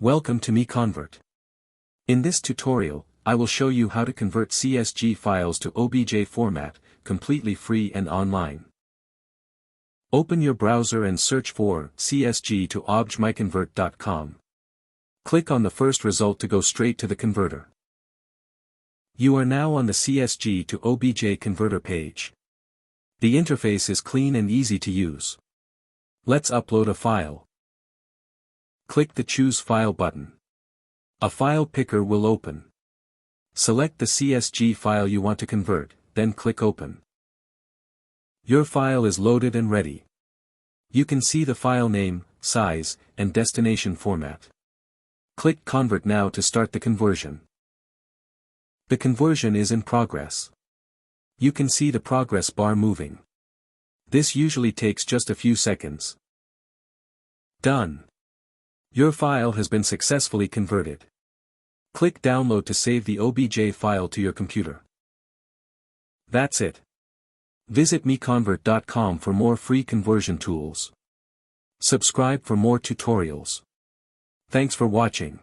Welcome to MiConvert. In this tutorial, I will show you how to convert CSG files to OBJ format, completely free and online. Open your browser and search for CSG to OBJ MiConvert.com. Click on the first result to go straight to the converter. You are now on the CSG to OBJ converter page. The interface is clean and easy to use. Let's upload a file. Click the Choose File button. A file picker will open. Select the CSG file you want to convert, then click Open. Your file is loaded and ready. You can see the file name, size, and destination format. Click Convert now to start the conversion. The conversion is in progress. You can see the progress bar moving. This usually takes just a few seconds. Done. Your file has been successfully converted. Click Download to save the OBJ file to your computer. That's it. Visit MiConvert.com for more free conversion tools. Subscribe for more tutorials. Thanks for watching.